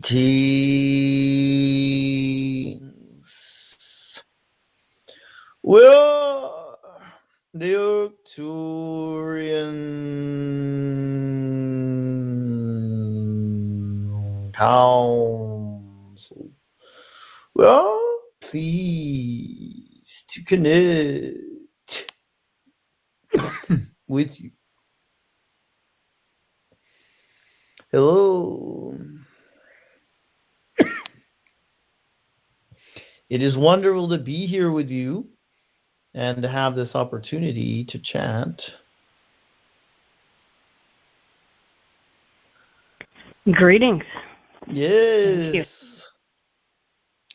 Greetings. Well, the Arcturian Council. Well, pleased to connect with you. Hello. It is wonderful to be here with you and to have this opportunity to chat. Greetings. Yes.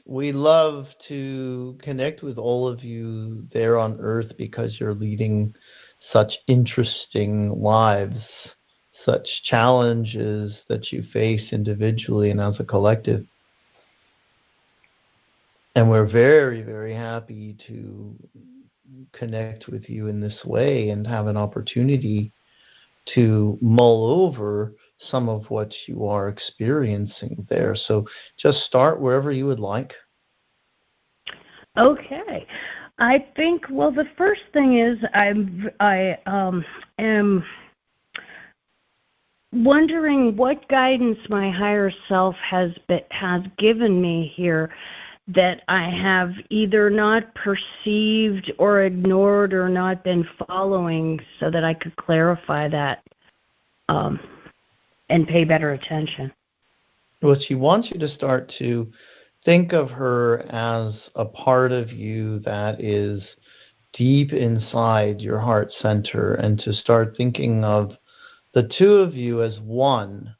We love to connect with all of you there on Earth because you're leading such interesting lives, such challenges that you face individually and as a collective. And we're very, very happy to connect with you in this way and have an opportunity to mull over some of what you are experiencing there. So just start wherever you would like. Okay. I think, well, the first thing is I am wondering what guidance my higher self has given me here that I have either not perceived or ignored or not been following, so that I could clarify that and pay better attention. Well, she wants you to start to think of her as a part of you that is deep inside your heart center, and to start thinking of the two of you as one,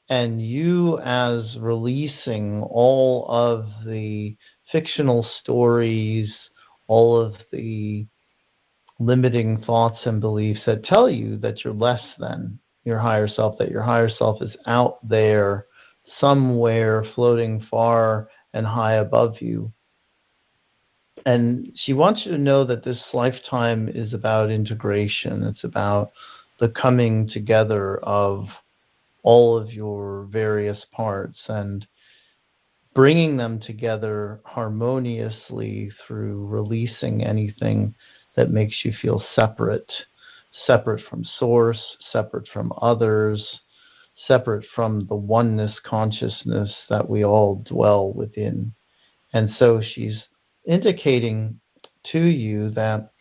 and you as releasing all of the fictional stories, all of the limiting thoughts and beliefs that tell you that you're less than your higher self, that your higher self is out there somewhere floating far and high above you. And she wants you to know that this lifetime is about integration. It's about the coming together of all of your various parts. And bringing them together harmoniously through releasing anything that makes you feel separate, separate from source, separate from others, separate from the oneness consciousness that we all dwell within. And so she's indicating to you that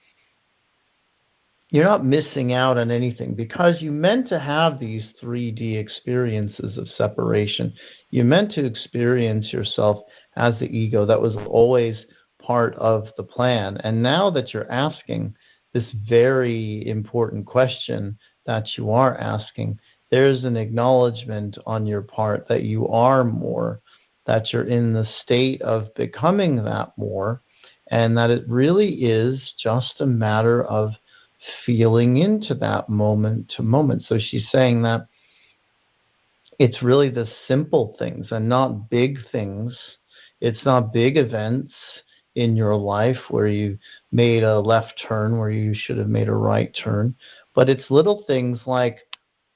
you're not missing out on anything because you meant to have these 3D experiences of separation. You meant to experience yourself as the ego. That was always part of the plan. And now that you're asking this very important question that you are asking, there's an acknowledgement on your part that you are more, that you're in the state of becoming that more, and that it really is just a matter of feeling into that moment to moment. So she's saying that it's really the simple things and not big things. It's not big events in your life where you made a left turn where you should have made a right turn, but it's little things like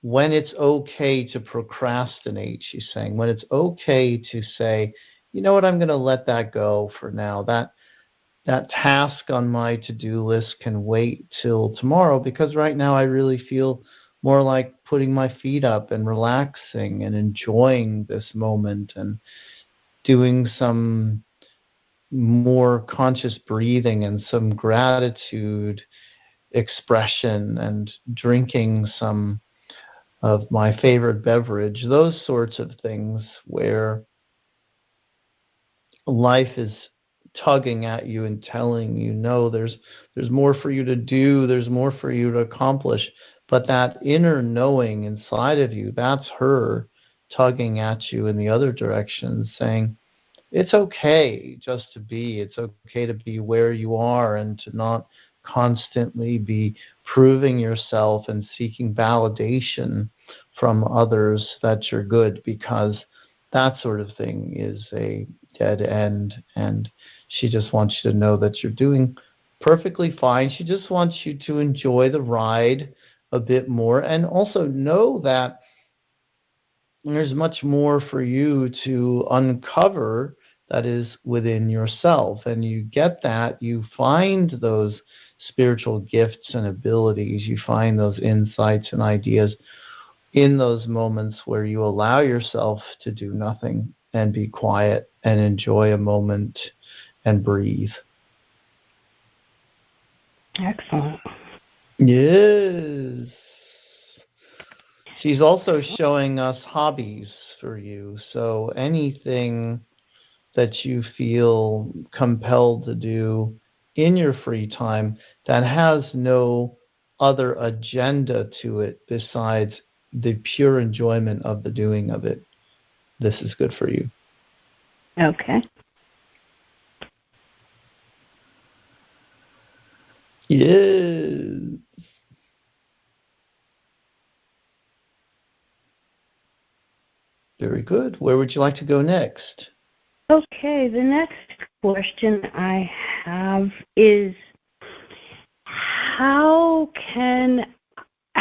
when it's okay to procrastinate, she's saying, when it's okay to say, you know what, I'm going to let that go for now. That task on my to-do list can wait till tomorrow because right now I really feel more like putting my feet up and relaxing and enjoying this moment and doing some more conscious breathing and some gratitude expression and drinking some of my favorite beverage, those sorts of things where life is tugging at you and telling you, no, there's more for you to do, there's more for you to accomplish. But that inner knowing inside of you, that's her tugging at you in the other direction, saying, it's okay just to be. It's okay to be where you are and to not constantly be proving yourself and seeking validation from others that you're good, because that sort of thing is a dead end. And she just wants you to know that you're doing perfectly fine. She just wants you to enjoy the ride a bit more and also know that there's much more for you to uncover that is within yourself. And you get that, you find those spiritual gifts and abilities, you find those insights and ideas in those moments where you allow yourself to do nothing and be quiet and enjoy a moment and breathe. Excellent. Yes. She's also showing us hobbies for you. So anything that you feel compelled to do in your free time that has no other agenda to it besides the pure enjoyment of the doing of it, this is good for you. Okay. Yes. Very good. Where would you like to go next? Okay, the next question I have is how can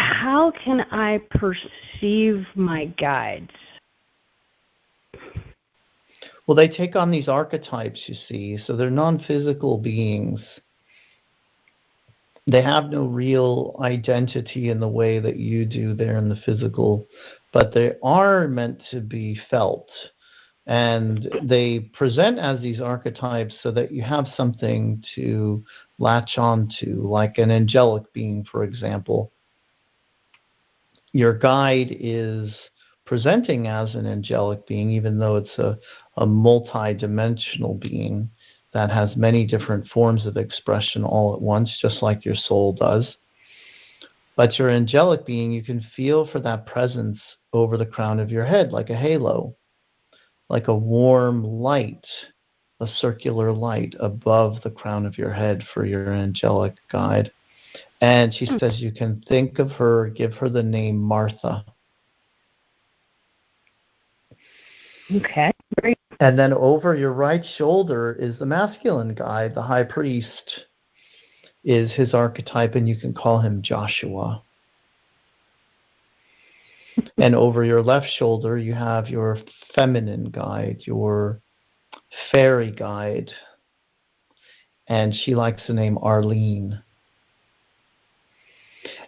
I perceive my guides? Well, they take on these archetypes, you see, so they're non-physical beings. They have no real identity in the way that you do there in the physical, but they are meant to be felt. And they present as these archetypes so that you have something to latch on to, like an angelic being, for example. Your guide is presenting as an angelic being, even though it's a multi-dimensional being that has many different forms of expression all at once, just like your soul does. But your angelic being, you can feel for that presence over the crown of your head, like a halo, like a warm light, a circular light above the crown of your head for your angelic guide. And she says you can think of her, give her the name Martha. Okay, great. And then over your right shoulder is the masculine guide, the high priest is his archetype, and you can call him Joshua. And over your left shoulder, you have your feminine guide, your fairy guide, and she likes the name Arlene.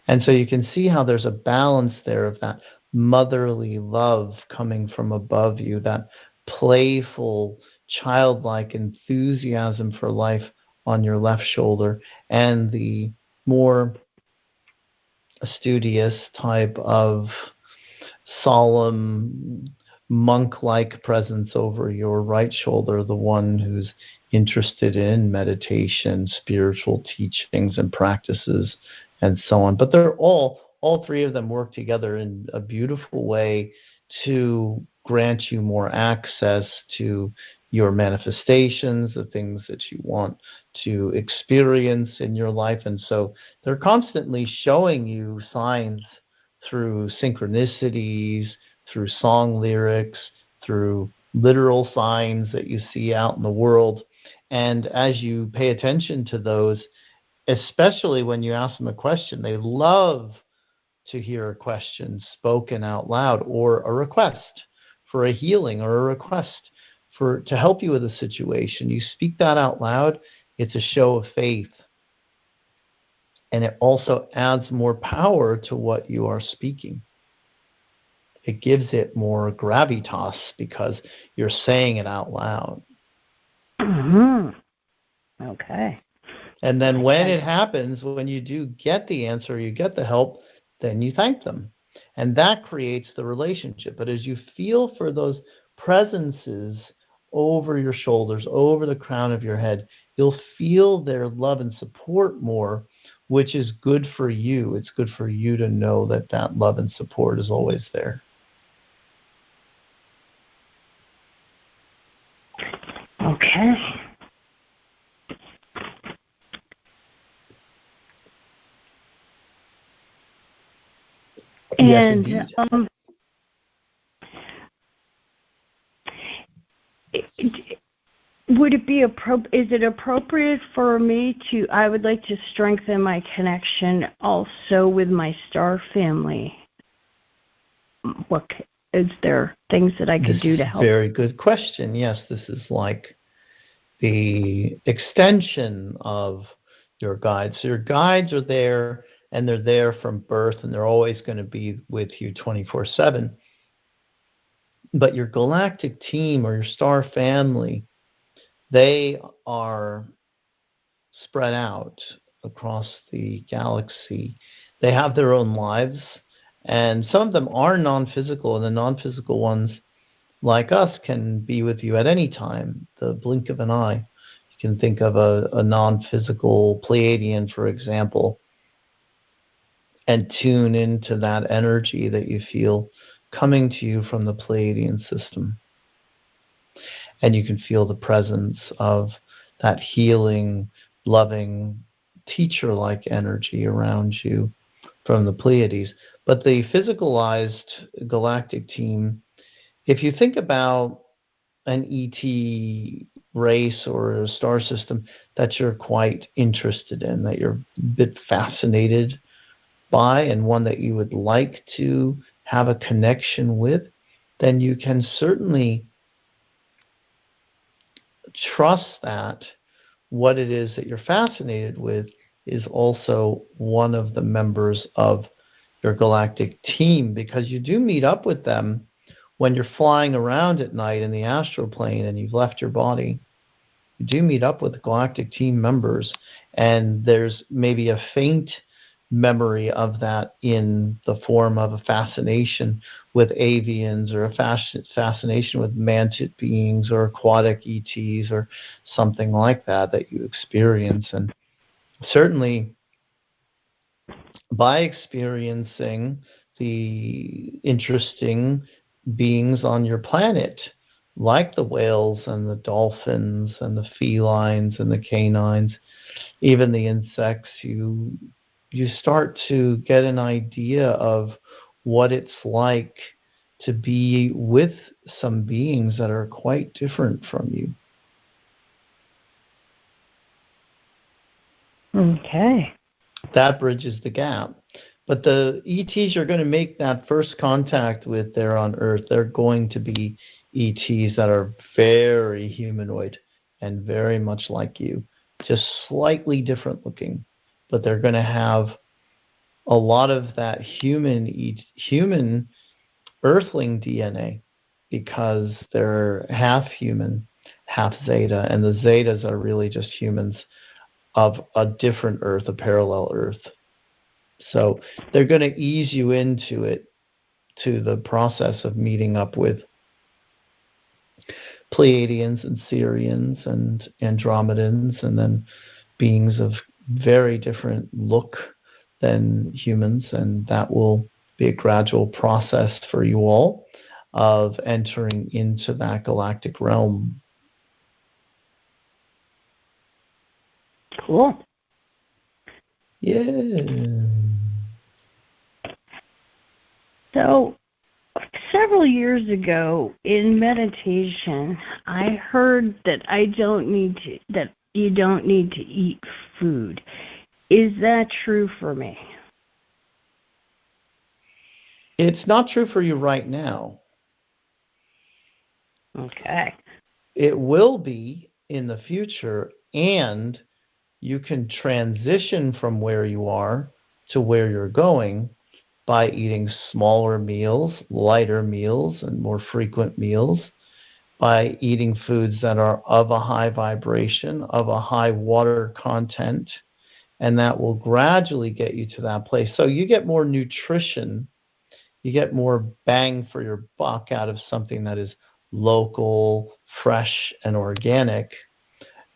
And so you can see how there's a balance there of that motherly love coming from above you, that playful, childlike enthusiasm for life on your left shoulder, and the more studious type of solemn, monk-like presence over your right shoulder, the one who's interested in meditation, spiritual teachings and practices, and so on. But they're all three of them work together in a beautiful way to grant you more access to your manifestations, the things that you want to experience in your life. And so they're constantly showing you signs through synchronicities, through song lyrics, through literal signs that you see out in the world. And as you pay attention to those, especially when you ask them a question, they love to hear a question spoken out loud, or a request for a healing, or a request to help you with a situation. You speak that out loud, it's a show of faith. And it also adds more power to what you are speaking. It gives it more gravitas because you're saying it out loud. Mm-hmm. Okay. And then when it happens, when you do get the answer, you get the help, then you thank them. And that creates the relationship. But as you feel for those presences over your shoulders, over the crown of your head, you'll feel their love and support more, which is good for you. It's good for you to know that that love and support is always there. Okay. Yes, and would it be is it appropriate for me to, I would like to strengthen my connection also with my star family? Is there things that I could do to help? Very good question. Yes, this is like the extension of your guides. So your guides are there, and they're there from birth, and they're always going to be with you 24/7. But your galactic team or your star family, they are spread out across the galaxy. They have their own lives, and some of them are non-physical, and the non-physical ones, like us, can be with you at any time, the blink of an eye. You can think of a non-physical Pleiadian, for example, and tune into that energy that you feel coming to you from the Pleiadian system. And you can feel the presence of that healing, loving, teacher-like energy around you from the Pleiades. But the physicalized galactic team, if you think about an ET race or a star system that you're quite interested in, that you're a bit fascinated by, and one that you would like to have a connection with, then you can certainly trust that what it is that you're fascinated with is also one of the members of your galactic team, because you do meet up with them when you're flying around at night in the astral plane and you've left your body. You do meet up with the galactic team members, and there's maybe a faint memory of that in the form of a fascination with avians, or a fascination with mantis beings or aquatic ETs or something like that you experience. And certainly by experiencing the interesting beings on your planet, like the whales and the dolphins and the felines and the canines, even the insects, you start to get an idea of what it's like to be with some beings that are quite different from you. Okay. That bridges the gap But the ETs you're going to make that first contact with there on Earth, they're going to be ETs that are very humanoid and very much like you, just slightly different looking. But they're going to have a lot of that human Earthling DNA because they're half human, half Zeta, and the Zetas are really just humans of a different Earth, a parallel Earth. So they're going to ease you into it, to the process of meeting up with Pleiadians and Sirians and Andromedans, and then beings of very different look than humans, and that will be a gradual process for you all of entering into that galactic realm. Cool. Yeah. So, several years ago in meditation, I heard that you don't need to eat food. Is that true for me? It's not true for you right now. Okay. It will be in the future, and you can transition from where you are to where you're going by eating smaller meals, lighter meals, and more frequent meals, by eating foods that are of a high vibration, of a high water content, and that will gradually get you to that place. So you get more nutrition, you get more bang for your buck out of something that is local, fresh, and organic,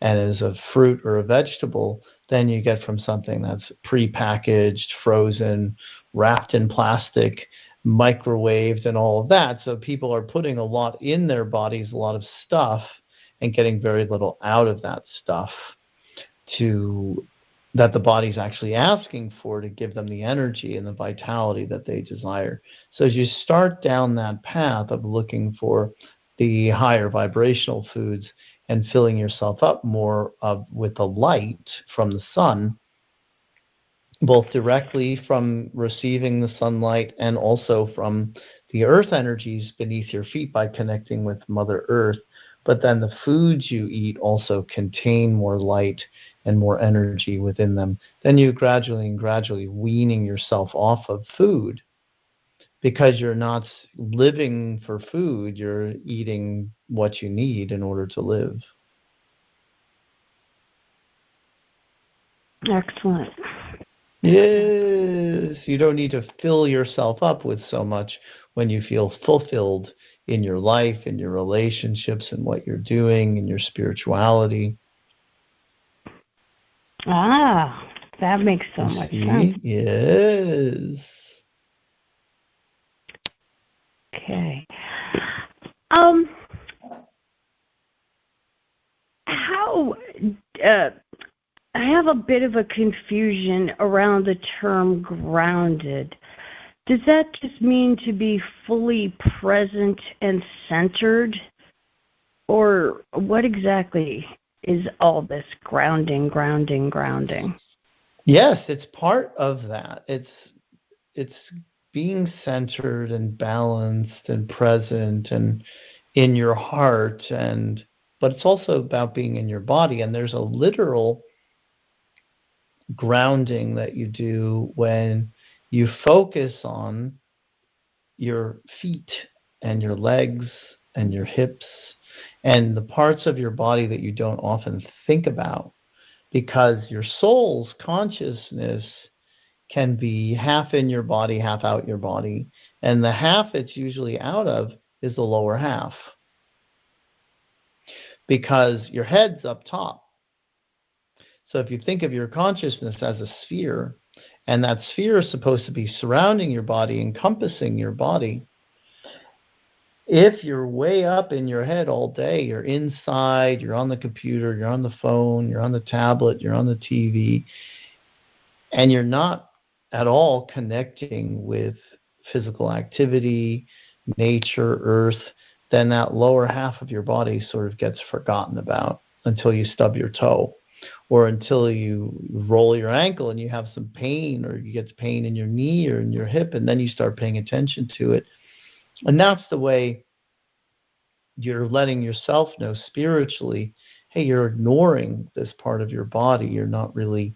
and is a fruit or a vegetable, than you get from something that's prepackaged, frozen, wrapped in plastic, microwaved, and all of that. So people are putting a lot in their bodies, a lot of stuff, and getting very little out of that stuff that the body's actually asking for to give them the energy and the vitality that they desire. So as you start down that path of looking for the higher vibrational foods and filling yourself up more with the light from the sun, both directly from receiving the sunlight and also from the earth energies beneath your feet by connecting with Mother Earth. But then the foods you eat also contain more light and more energy within them. Then you gradually weaning yourself off of food, because you're not living for food, you're eating what you need in order to live. Excellent. Yes, you don't need to fill yourself up with so much when you feel fulfilled in your life, in your relationships, and what you're doing, in your spirituality. Ah, that makes so much sense. Yes. Okay. I have a bit of a confusion around the term grounded. Does that just mean to be fully present and centered? Or what exactly is all this grounding? Yes, it's part of that. It's being centered and balanced and present and in your heart, but it's also about being in your body. And there's a literal grounding that you do when you focus on your feet and your legs and your hips and the parts of your body that you don't often think about, because your soul's consciousness can be half in your body, half out your body, and the half it's usually out of is the lower half, because your head's up top. So if you think of your consciousness as a sphere, and that sphere is supposed to be surrounding your body, encompassing your body, if you're way up in your head all day, you're inside, you're on the computer, you're on the phone, you're on the tablet, you're on the TV, and you're not at all connecting with physical activity, nature, earth, then that lower half of your body sort of gets forgotten about until you stub your toe, or until you roll your ankle and you have some pain, or you get pain in your knee or in your hip, and then you start paying attention to it. And that's the way you're letting yourself know spiritually, hey, you're ignoring this part of your body. You're not really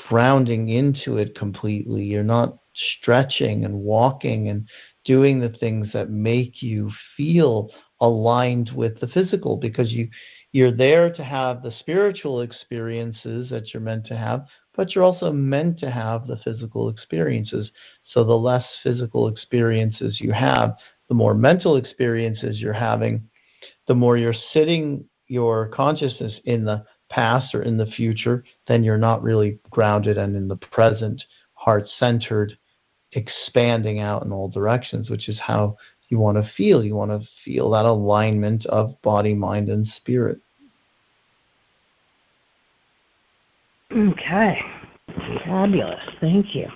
grounding into it completely. You're not stretching and walking and doing the things that make you feel aligned with the physical, because you're there to have the spiritual experiences that you're meant to have, but you're also meant to have the physical experiences. So the less physical experiences you have, the more mental experiences you're having, the more you're sitting your consciousness in the past or in the future, then you're not really grounded and in the present, heart-centered, expanding out in all directions, which is how you want to feel. You want to feel that alignment of body, mind, and spirit. Okay. Fabulous. Thank you.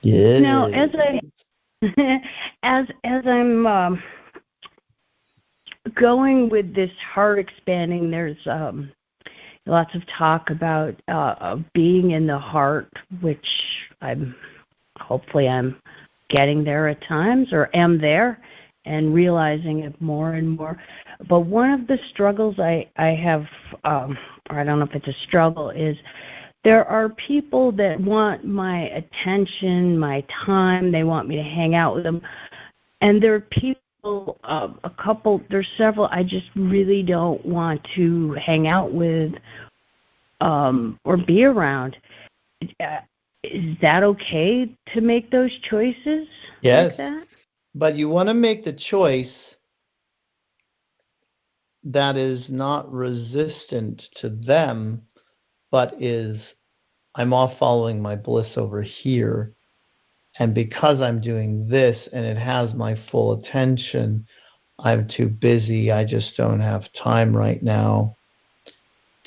Yeah. Now, as I'm going with this heart expanding, there's lots of talk about being in the heart, which hopefully I'm getting there at times, or am there and realizing it more and more. But one of the struggles I have, or I don't know if it's a struggle, is there are people that want my attention, my time. They want me to hang out with them. And there are people, there's several I just really don't want to hang out with or be around. Is that okay to make those choices? Yes. Like that? But you want to make the choice that is not resistant to them, but is, I'm off following my bliss over here, and because I'm doing this and it has my full attention, I'm too busy, I just don't have time right now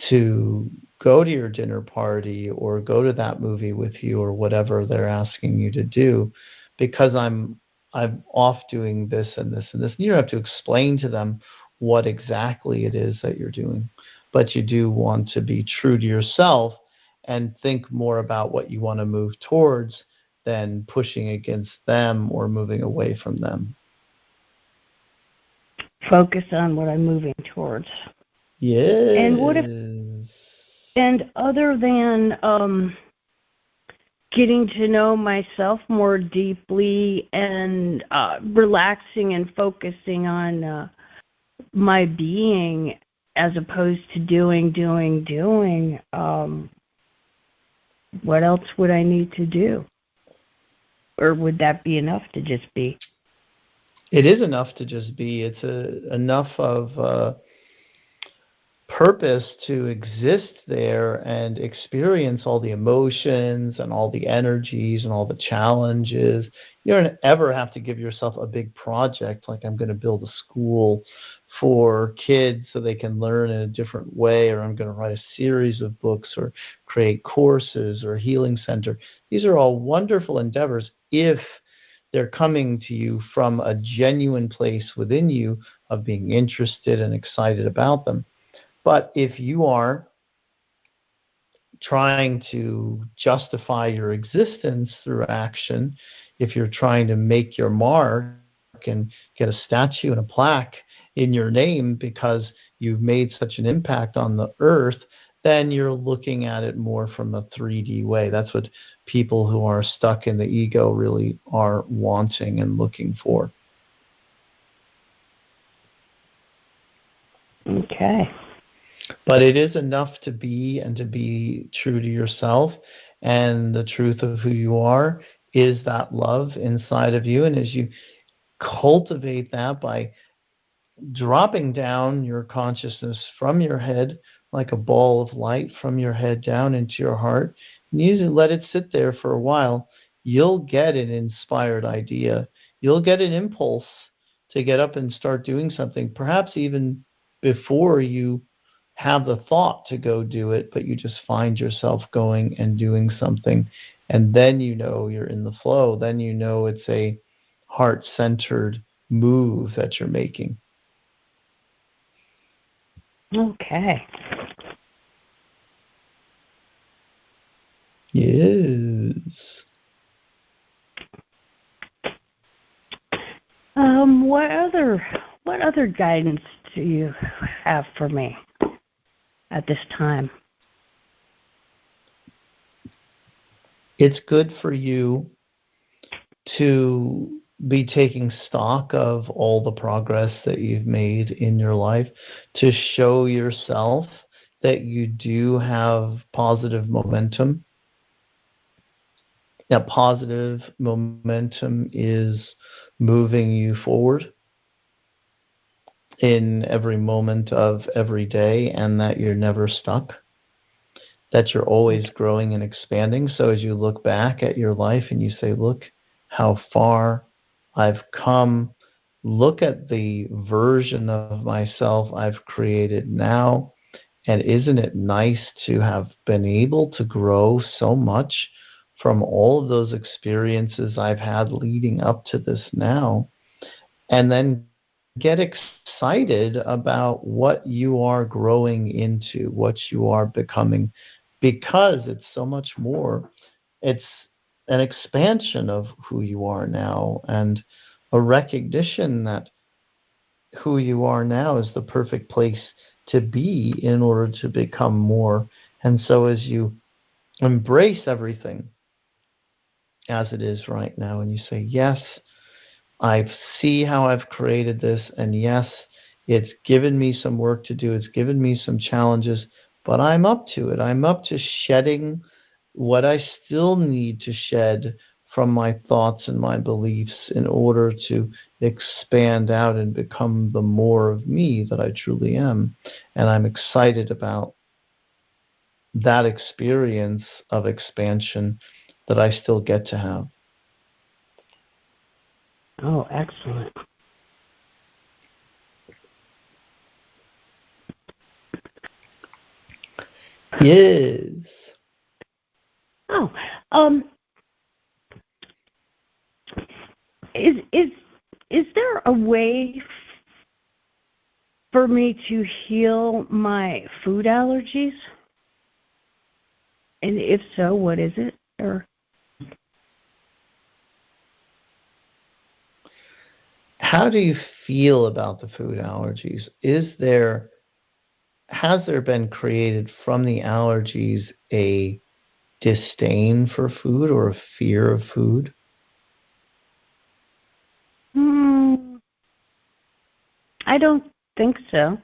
to go to your dinner party or go to that movie with you or whatever they're asking you to do, because I'm off doing this and this and this. You don't have to explain to them what exactly it is that you're doing, but you do want to be true to yourself and think more about what you want to move towards than pushing against them or moving away from them. Focus on what I'm moving towards. Yes. And other than getting to know myself more deeply and relaxing and focusing on my being as opposed to doing, what else would I need to do? Or would that be enough to just be? It is enough to just be. It's enough of purpose to exist there and experience all the emotions and all the energies and all the challenges. You don't ever have to give yourself a big project like, I'm going to build a school for kids so they can learn in a different way, or I'm going to write a series of books or create courses or a healing center. These are all wonderful endeavors if they're coming to you from a genuine place within you of being interested and excited about them. But if you are trying to justify your existence through action, if you're trying to make your mark and get a statue and a plaque in your name because you've made such an impact on the earth, then you're looking at it more from a 3D way. That's what people who are stuck in the ego really are wanting and looking for. Okay. But it is enough to be and to be true to yourself, and the truth of who you are is that love inside of you. And as you cultivate that by dropping down your consciousness from your head like a ball of light from your head down into your heart, and you let it sit there for a while, you'll get an inspired idea. You'll get an impulse to get up and start doing something, perhaps even before you have the thought to go do it, but you just find yourself going and doing something, and then you know you're in the flow. Then you know it's a heart-centered move that you're making. Okay. Yes. What other guidance do you have for me at this time? It's good for you to be taking stock of all the progress that you've made in your life, to show yourself that you do have positive momentum. Now, positive momentum is moving you forward in every moment of every day, and that you're never stuck, that you're always growing and expanding. So as you look back at your life and you say, look how far I've come, look at the version of myself I've created now, and isn't it nice to have been able to grow so much from all of those experiences I've had leading up to this now? And then get excited about what you are growing into, what you are becoming, because it's so much more. It's an expansion of who you are now, and a recognition that who you are now is the perfect place to be in order to become more. And so as you embrace everything as it is right now, and you say, yes, I see how I've created this, and yes, it's given me some work to do, it's given me some challenges, but I'm up to it. I'm up to shedding what I still need to shed from my thoughts and my beliefs in order to expand out and become the more of me that I truly am. And I'm excited about that experience of expansion that I still get to have. Oh, excellent. Yes. Oh, is there a way for me to heal my food allergies? And if so, what is it? Or how do you feel about the food allergies? Has there been created from the allergies a disdain for food or a fear of food? I don't think so.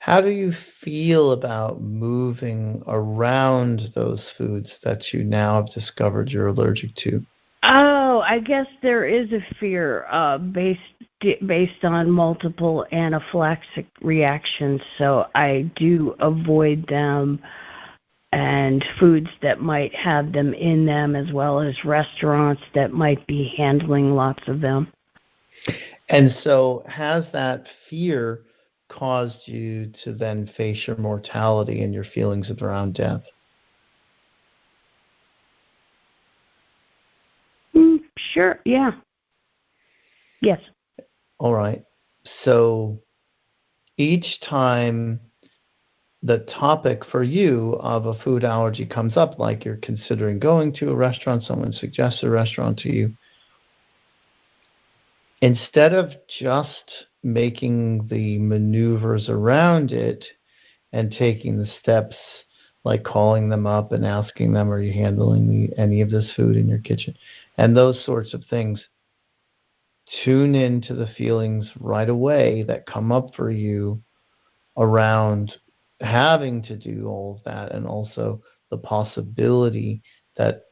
How do you feel about moving around those foods that you now have discovered you're allergic to? Oh, I guess there is a fear based on multiple anaphylactic reactions, so I do avoid them and foods that might have them in them, as well as restaurants that might be handling lots of them. And so has that fear caused you to then face your mortality and your feelings around death? Sure, yeah. Yes. All right. So each time the topic for you of a food allergy comes up, like you're considering going to a restaurant, someone suggests a restaurant to you, instead of just making the maneuvers around it and taking the steps like calling them up and asking them, are you handling any of this food in your kitchen? And those sorts of things, tune into the feelings right away that come up for you around having to do all of that, and also the possibility that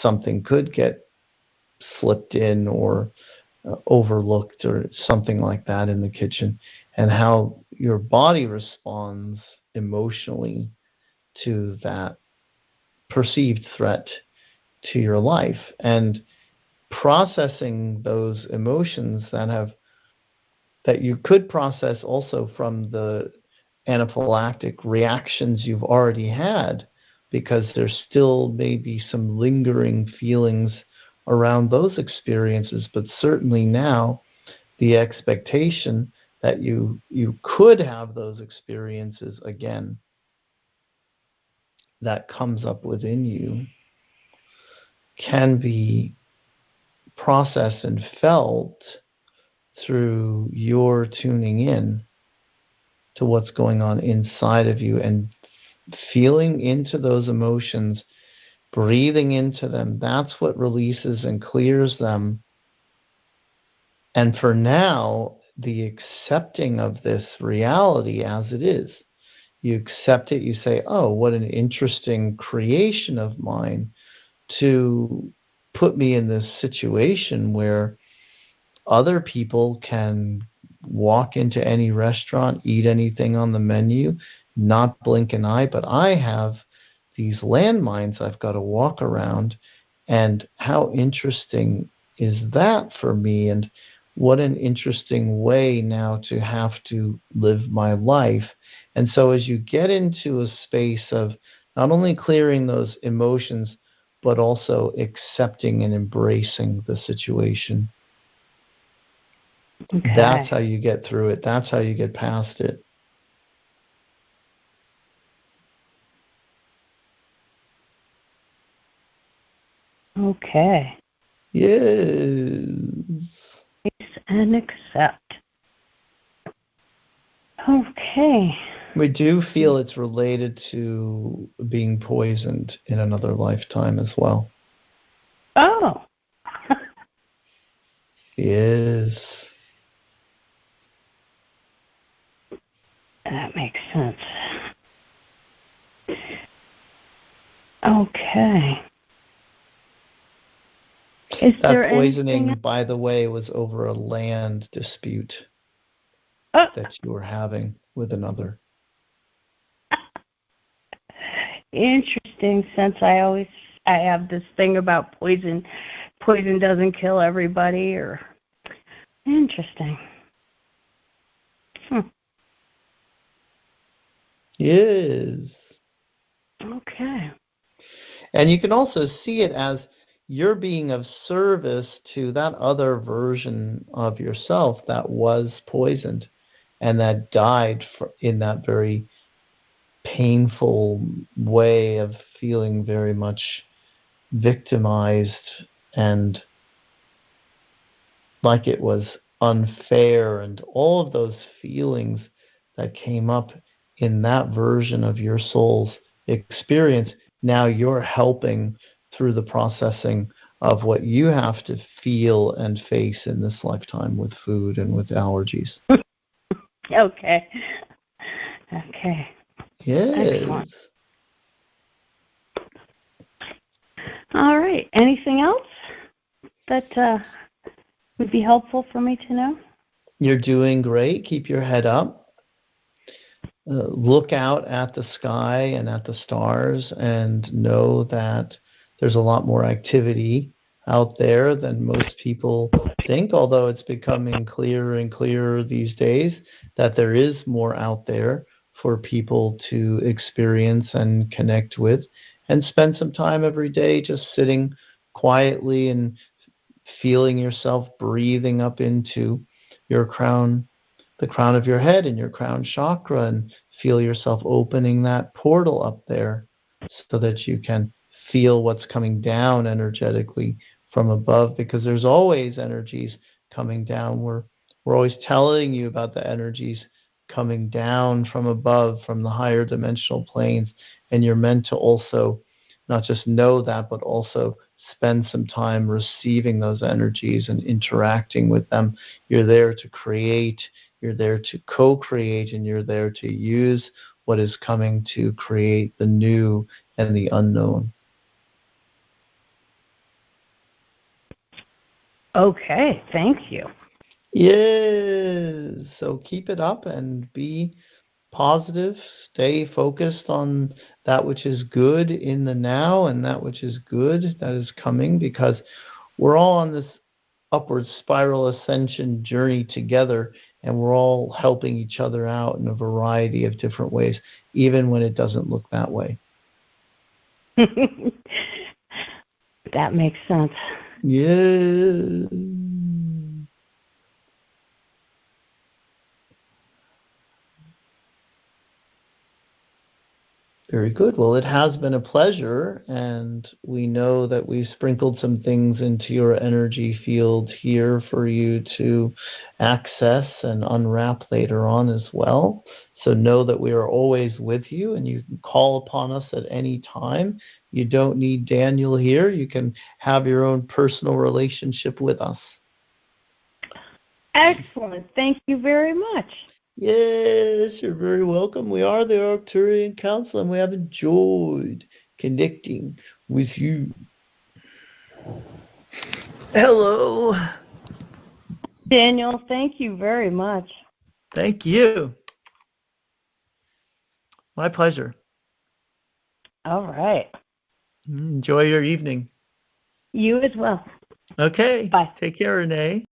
something could get slipped in or overlooked or something like that in the kitchen, and how your body responds emotionally to that perceived threat to your life, and processing those emotions that you could process also from the anaphylactic reactions you've already had, because there's still maybe some lingering feelings around those experiences. But certainly now the expectation that you could have those experiences again, that comes up within you can be processed and felt through your tuning in to what's going on inside of you and feeling into those emotions, breathing into them. That's what releases and clears them. And for now, the accepting of this reality as it is. You accept it, you say, oh, what an interesting creation of mine to put me in this situation where other people can walk into any restaurant, eat anything on the menu, not blink an eye, but I have these landmines I've got to walk around. And how interesting is that for me? And what an interesting way now to have to live my life. And so as you get into a space of not only clearing those emotions, but also accepting and embracing the situation. Okay. That's how you get through it. That's how you get past it. Okay. Yes. And accept. Okay. We do feel it's related to being poisoned in another lifetime as well. Oh. Yes. That makes sense. Okay. Is That there poisoning, anything... by the way, was over a land dispute that you were having with another. Interesting, since I have this thing about poison. Poison doesn't kill everybody, or interesting. Yes. Okay. And you can also see it as you're being of service to that other version of yourself that was poisoned and that died in that very painful way of feeling very much victimized and like it was unfair, and all of those feelings that came up in that version of your soul's experience. Now you're helping through the processing of what you have to feel and face in this lifetime with food and with allergies. Okay. Okay. Yes. Excellent. All right. Anything else that would be helpful for me to know? You're doing great. Keep your head up. Look out at the sky and at the stars and know that there's a lot more activity out there than most people think, although it's becoming clearer and clearer these days that there is more out there for people to experience and connect with, and spend some time every day just sitting quietly and feeling yourself breathing up into your crown, the crown of your head and your crown chakra, and feel yourself opening that portal up there so that you can feel what's coming down energetically from above, because there's always energies coming down. We're always telling you about the energies coming down from above, from the higher dimensional planes, and you're meant to also not just know that, but also spend some time receiving those energies and interacting with them. You're there to create, you're there to co-create, and you're there to use what is coming to create the new and the unknown. Okay, thank you. Yes. So keep it up and be positive. Stay focused on that which is good in the now and that which is good that is coming, because we're all on this upward spiral ascension journey together, and we're all helping each other out in a variety of different ways, even when it doesn't look that way. That makes sense. Yeah. Very good. Well, it has been a pleasure, and we know that we've sprinkled some things into your energy field here for you to access and unwrap later on as well. So know that we are always with you, and you can call upon us at any time. You don't need Daniel here. You can have your own personal relationship with us. Excellent. Thank you very much. Yes, you're very welcome. We are the Arcturian Council, and we have enjoyed connecting with you. Hello. Daniel, thank you very much. Thank you. My pleasure. All right. Enjoy your evening. You as well. Okay. Bye. Take care, Renee.